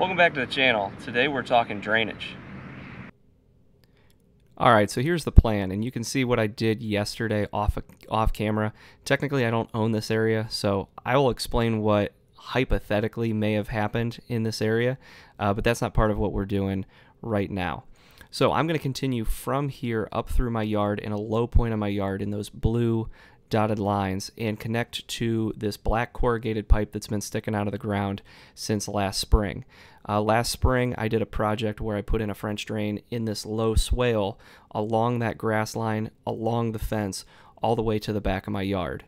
Welcome back to the channel. Today we're talking drainage. Alright, so here's the plan, and you can see what I did yesterday off camera. Technically I don't own this area, so I will explain what hypothetically may have happened in this area, but that's not part of what we're doing right now. So I'm going to continue from here up through my yard in a low point on my yard in those blue dotted lines and connect to this black corrugated pipe that's been sticking out of the ground since last spring. Last spring I did a project where I put in a French drain in this low swale along that grass line, along the fence, all the way to the back of my yard.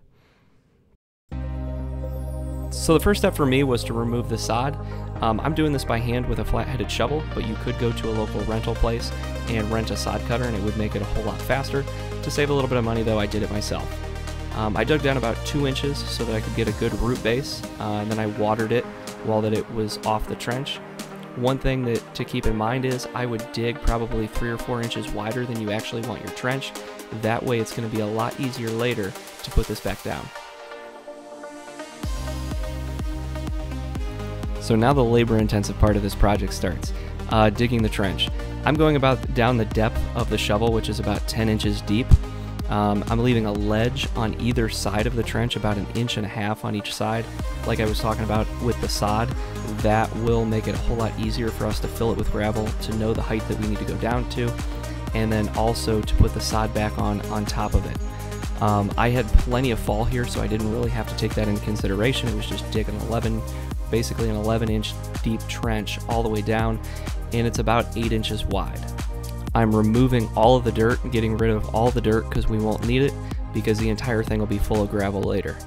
So the first step for me was to remove the sod. I'm doing this by hand with a flat-headed shovel, but you could go to a local rental place and rent a sod cutter and it would make it a whole lot faster. To save a little bit of money though, I did it myself. I dug down about 2 inches so that I could get a good root base, and then I watered it while that it was off the trench. One thing to keep in mind is I would dig probably 3 or 4 inches wider than you actually want your trench. That way it's going to be a lot easier later to put this back down. So now the labor-intensive part of this project starts, digging the trench. I'm going about down the depth of the shovel, which is about 10 inches deep. I'm leaving a ledge on either side of the trench, about 1.5 inches on each side. Like I was talking about with the sod, that will make it a whole lot easier for us to fill it with gravel, to know the height that we need to go down to, and then also to put the sod back on top of it. I had plenty of fall here, so I didn't really have to take that into consideration. It was just dig basically an 11-inch deep trench all the way down, and it's about 8 inches wide. I'm removing all of the dirt and getting rid of all the dirt because we won't need it, because the entire thing will be full of gravel later.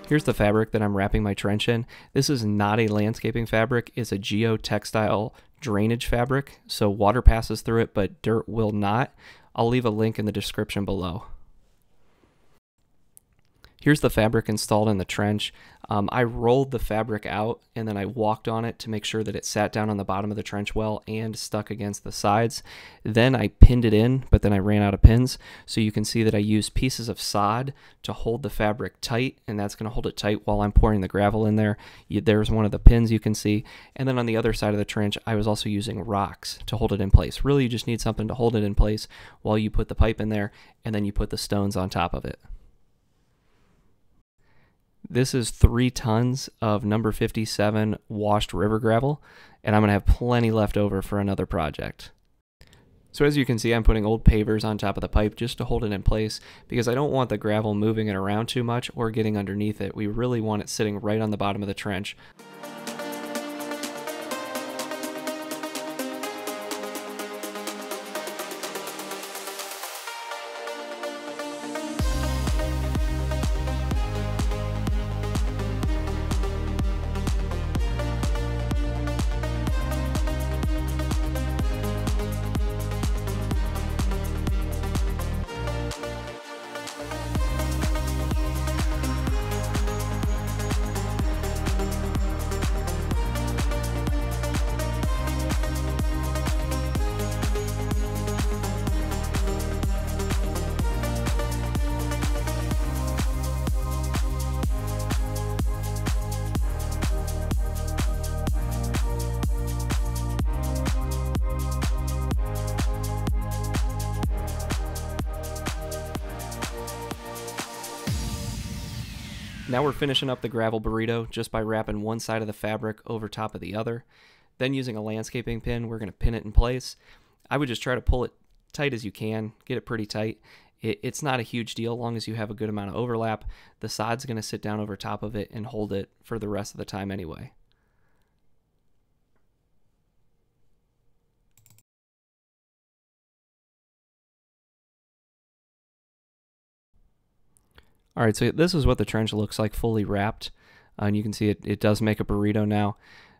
Here's the fabric that I'm wrapping my trench in. This is not a landscaping fabric, it's a geotextile drainage fabric, so water passes through it but dirt will not. I'll leave a link in the description below. Here's the fabric installed in the trench. I rolled the fabric out and then I walked on it to make sure that it sat down on the bottom of the trench well and stuck against the sides. Then I pinned it in, but then I ran out of pins. So you can see that I used pieces of sod to hold the fabric tight, and that's going to hold it tight while I'm pouring the gravel in there. There's one of the pins you can see. And then on the other side of the trench, I was also using rocks to hold it in place. Really, you just need something to hold it in place while you put the pipe in there, and then you put the stones on top of it. This is 3 tons of number 57 washed river gravel, and I'm going to have plenty left over for another project. So as you can see, I'm putting old pavers on top of the pipe just to hold it in place, because I don't want the gravel moving it around too much or getting underneath it. We really want it sitting right on the bottom of the trench. Now we're finishing up the gravel burrito just by wrapping one side of the fabric over top of the other. Then using a landscaping pin, we're going to pin it in place. I would just try to pull it tight as you can, get it pretty tight. It's not a huge deal as long as you have a good amount of overlap. The sod's going to sit down over top of it and hold it for the rest of the time anyway. All right, so this is what the trench looks like fully wrapped. And you can see it does make a burrito now.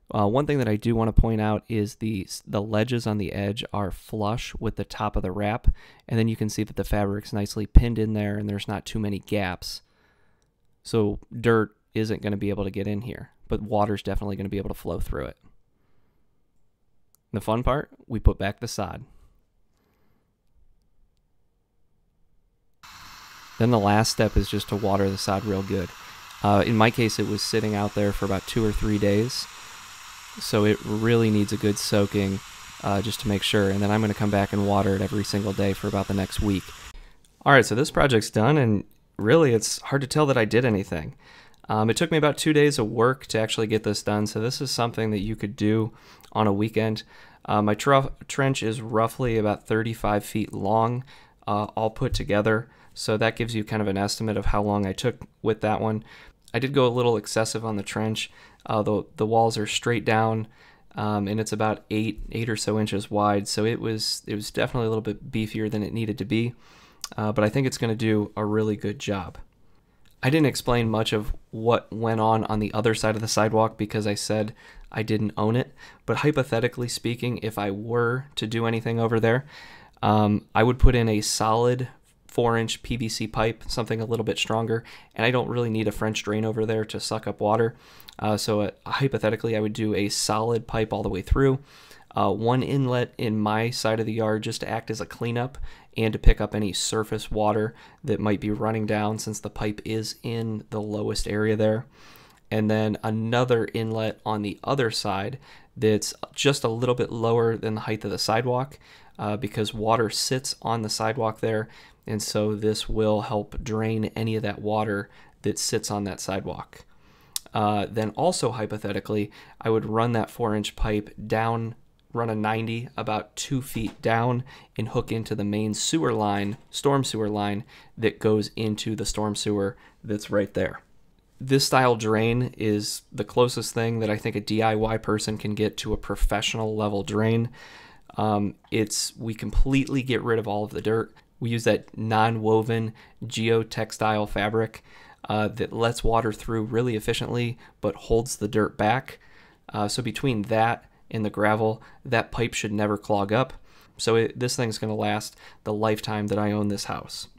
One thing that I do want to point out is the ledges on the edge are flush with the top of the wrap, and then you can see that the fabric's nicely pinned in there and there's not too many gaps. So dirt isn't going to be able to get in here, but water's definitely going to be able to flow through it. The fun part, we put back the sod. Then the last step is just to water the sod real good. In my case, it was sitting out there for about 2 or 3 days, so it really needs a good soaking just to make sure. And then I'm going to come back and water it every single day for about the next week. All right, so this project's done, and really it's hard to tell that I did anything. It took me about 2 days of work to actually get this done, so this is something that you could do on a weekend. My trench is roughly about 35 feet long, all put together, so that gives you kind of an estimate of how long I took with that one. I did go a little excessive on the trench. The walls are straight down, and it's about 8 or so inches wide, so it was definitely a little bit beefier than it needed to be, but I think it's going to do a really good job. I didn't explain much of what went on the other side of the sidewalk because I said I didn't own it, but hypothetically speaking, if I were to do anything over there, I would put in a solid 4-inch PVC pipe, something a little bit stronger, and I don't really need a French drain over there to suck up water. So hypothetically, I would do a solid pipe all the way through. One inlet in my side of the yard just to act as a cleanup and to pick up any surface water that might be running down since the pipe is in the lowest area there. And then another inlet on the other side that's just a little bit lower than the height of the sidewalk because water sits on the sidewalk there, and so this will help drain any of that water that sits on that sidewalk. Then also hypothetically, I would run that 4-inch pipe down, run a 90 about 2 feet down, and hook into the main sewer line, storm sewer line, that goes into the storm sewer that's right there. This style drain is the closest thing that I think a DIY person can get to a professional level drain. We completely get rid of all of the dirt. We use that non-woven geotextile fabric that lets water through really efficiently but holds the dirt back. So between that and the gravel, that pipe should never clog up. So this thing's going to last the lifetime that I own this house.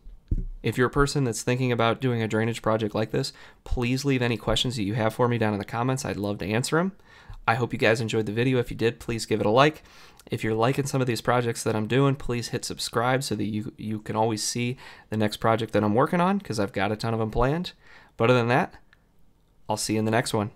If you're a person that's thinking about doing a drainage project like this, please leave any questions that you have for me down in the comments. I'd love to answer them. I hope you guys enjoyed the video. If you did, please give it a like. If you're liking some of these projects that I'm doing, please hit subscribe so that you can always see the next project that I'm working on, because I've got a ton of them planned. But other than that, I'll see you in the next one.